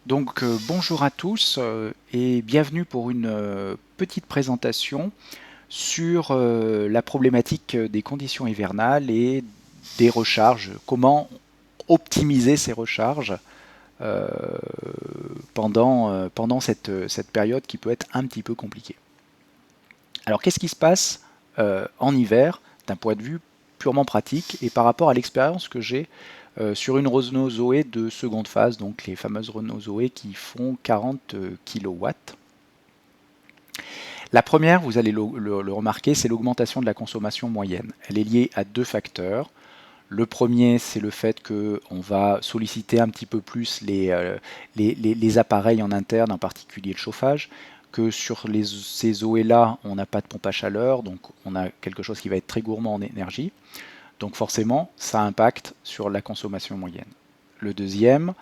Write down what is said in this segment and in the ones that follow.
Donc bonjour à tous et bienvenue pour une petite présentation sur la problématique des conditions hivernales et des recharges, comment optimiser ces recharges euh, pendant cette période qui peut être un petit peu compliquée. Alors qu'est-ce qui se passe en hiver d'un point de vue purement pratique et par rapport à l'expérience que j'ai sur une Renault Zoé de seconde phase, donc les fameuses Renault Zoé qui font 40 kW. La première, vous allez le remarquer, c'est l'augmentation de la consommation moyenne. Elle est liée à deux facteurs. Le premier, c'est le fait qu'on va solliciter un petit peu plus les appareils en interne, en particulier le chauffage, que sur ces Zoé-là, on n'a pas de pompe à chaleur, donc on a quelque chose qui va être très gourmand en énergie. Donc forcément, ça impacte sur la consommation moyenne. Le deuxième,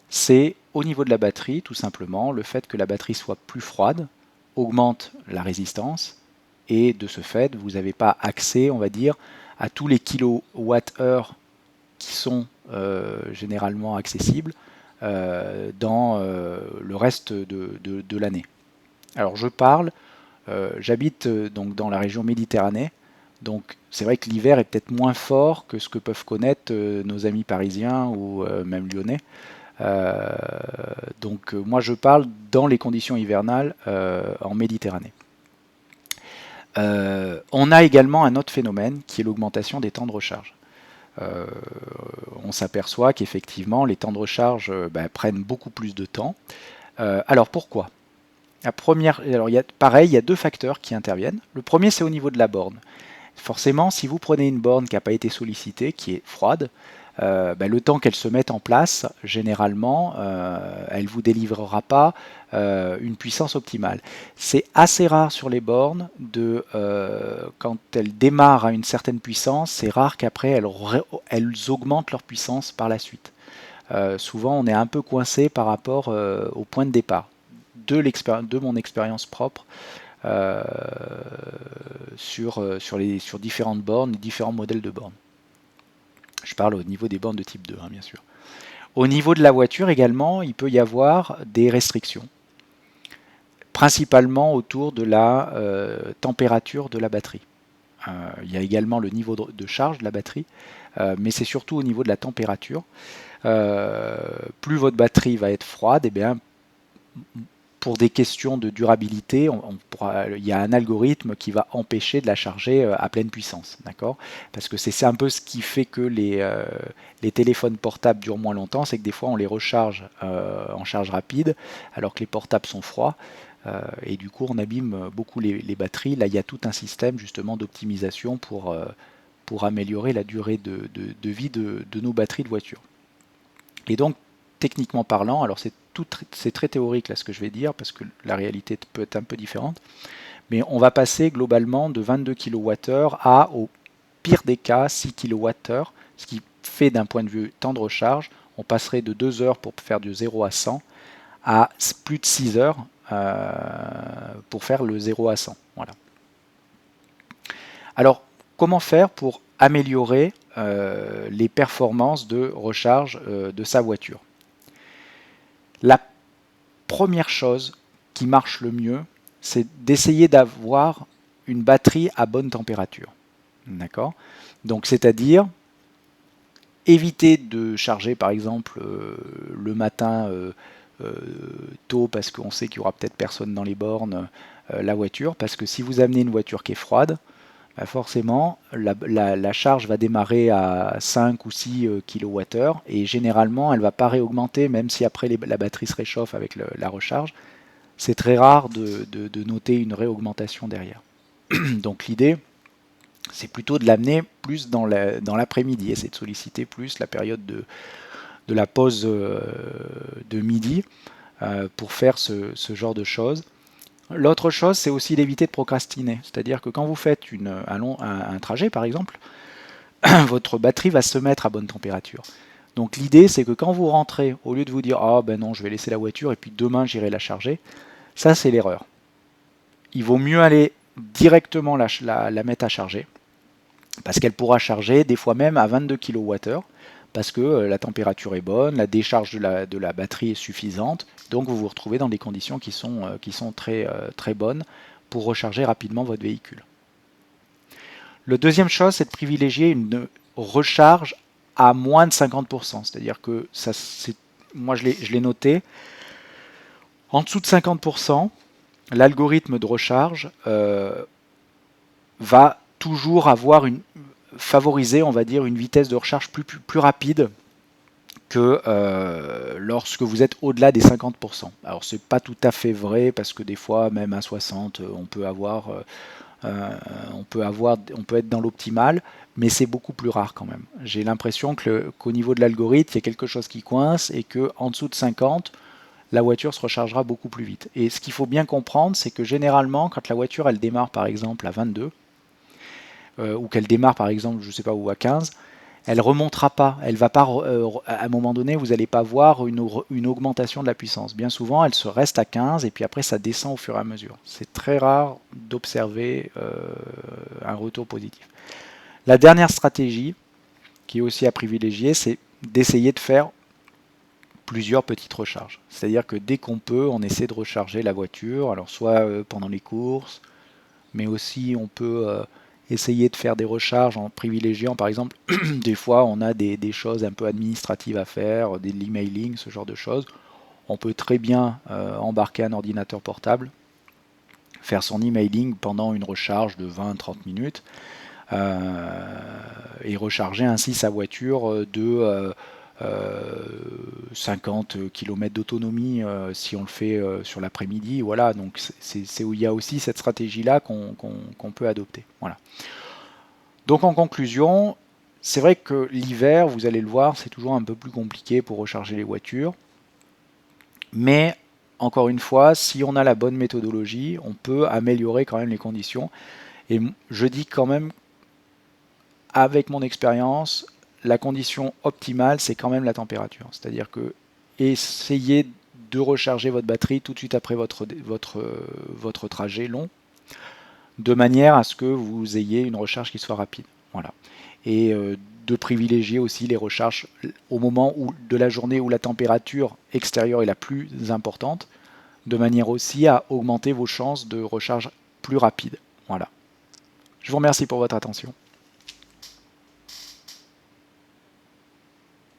c'est au niveau de la batterie, tout simplement, le fait que la batterie soit plus froide augmente la résistance et de ce fait, vous n'avez pas accès, on va dire, à tous les kilowattheures qui sont généralement accessibles dans le reste de l'année. Alors je parle, j'habite donc dans la région Méditerranée, donc c'est vrai que l'hiver est peut-être moins fort que ce que peuvent connaître nos amis parisiens ou même lyonnais. Euh, donc moi je parle dans les conditions hivernales en Méditerranée. On a également un autre phénomène qui est l'augmentation des temps de recharge. Euh, on s'aperçoit qu'effectivement les temps de recharge prennent beaucoup plus de temps. Alors pourquoi? La première, alors pareil, il y a deux facteurs qui interviennent. Le premier, c'est au niveau de la borne. Forcément, si vous prenez une borne qui n'a pas été sollicitée, qui est froide, le temps qu'elle se mette en place, généralement, elle ne vous délivrera pas une puissance optimale. C'est assez rare sur les bornes quand elles démarrent à une certaine puissance, c'est rare qu'après elles augmentent leur puissance par la suite. Souvent, on est un peu coincé par rapport au point de départ. De mon expérience propre, euh, sur différentes bornes, différents modèles de bornes. Je parle au niveau des bornes de type 2, hein, bien sûr. Au niveau de la voiture également, il peut y avoir des restrictions, principalement autour de la température de la batterie. Il y a également le niveau de charge de la batterie, mais c'est surtout au niveau de la température. Plus votre batterie va être froide, et bien, pour des questions de durabilité, il y a un algorithme qui va empêcher de la charger à pleine puissance, d'accord? Parce que c'est un peu ce qui fait que les téléphones portables durent moins longtemps, c'est que des fois on les recharge en charge rapide, alors que les portables sont froids, et du coup on abîme beaucoup les batteries. Là, il y a tout un système justement d'optimisation pour améliorer la durée de vie de nos batteries de voiture. Et donc, techniquement parlant, alors c'est très théorique là ce que je vais dire parce que la réalité peut être un peu différente, mais on va passer globalement de 22 kWh à, au pire des cas, 6 kWh, ce qui fait d'un point de vue temps de recharge, on passerait de 2 heures pour faire du 0 à 100 à plus de 6 heures pour faire le 0 à 100. Voilà. Alors, comment faire pour améliorer les performances de recharge de sa voiture? La première chose qui marche le mieux, c'est d'essayer d'avoir une batterie à bonne température. D'accord? Donc, c'est-à-dire éviter de charger par exemple le matin euh, tôt parce qu'on sait qu'il y aura peut-être personne dans les bornes la voiture, parce que si vous amenez une voiture qui est froide, bah forcément la charge va démarrer à 5 ou 6 kWh et généralement elle ne va pas réaugmenter même si après la batterie se réchauffe avec la recharge. C'est très rare de noter une réaugmentation derrière. Donc l'idée, c'est plutôt de l'amener plus dans l'après-midi, essayer de solliciter plus la période de la pause de midi pour faire ce genre de choses. L'autre chose, c'est aussi d'éviter de procrastiner. C'est-à-dire que quand vous faites un trajet, par exemple, votre batterie va se mettre à bonne température. Donc l'idée, c'est que quand vous rentrez, au lieu de vous dire ah ben non, je vais laisser la voiture et puis demain j'irai la charger, ça c'est l'erreur. Il vaut mieux aller directement la mettre à charger parce qu'elle pourra charger des fois même à 22 kWh parce que la température est bonne, la décharge de la batterie est suffisante, donc vous vous retrouvez dans des conditions qui sont très, très bonnes pour recharger rapidement votre véhicule. La deuxième chose, c'est de privilégier une recharge à moins de 50%, c'est-à-dire que ça, moi je l'ai noté, en dessous de 50%, l'algorithme de recharge va toujours favoriser, on va dire, une vitesse de recharge plus rapide que lorsque vous êtes au-delà des 50%. Alors c'est pas tout à fait vrai parce que des fois, même à 60, on peut être dans l'optimal, mais c'est beaucoup plus rare quand même. J'ai l'impression qu'au niveau de l'algorithme, il y a quelque chose qui coince et qu'en dessous de 50, la voiture se rechargera beaucoup plus vite. Et ce qu'il faut bien comprendre, c'est que généralement, quand la voiture elle démarre par exemple à 22, ou qu'elle démarre par exemple, je sais pas où, à 15, elle remontera pas. Elle va pas, à un moment donné, vous n'allez pas voir une augmentation de la puissance. Bien souvent, elle se reste à 15 et puis après ça descend au fur et à mesure. C'est très rare d'observer un retour positif. La dernière stratégie, qui est aussi à privilégier, c'est d'essayer de faire plusieurs petites recharges. C'est-à-dire que dès qu'on peut, on essaie de recharger la voiture, alors soit pendant les courses, mais aussi on peut essayer de faire des recharges en privilégiant, par exemple, des fois on a des choses un peu administratives à faire, de l'emailing, ce genre de choses. On peut très bien embarquer un ordinateur portable, faire son emailing pendant une recharge de 20-30 minutes, et recharger ainsi sa voiture de 50 km d'autonomie si on le fait sur l'après-midi. Voilà, donc c'est où il y a aussi cette stratégie-là qu'on peut adopter. Voilà. Donc en conclusion, c'est vrai que l'hiver, vous allez le voir, c'est toujours un peu plus compliqué pour recharger les voitures. Mais encore une fois, si on a la bonne méthodologie, on peut améliorer quand même les conditions. Et je dis quand même, avec mon expérience, la condition optimale, c'est quand même la température. C'est-à-dire que essayez de recharger votre batterie tout de suite après votre trajet long, de manière à ce que vous ayez une recharge qui soit rapide. Voilà. Et de privilégier aussi les recharges au moment de la journée où la température extérieure est la plus importante, de manière aussi à augmenter vos chances de recharge plus rapide. Voilà. Je vous remercie pour votre attention.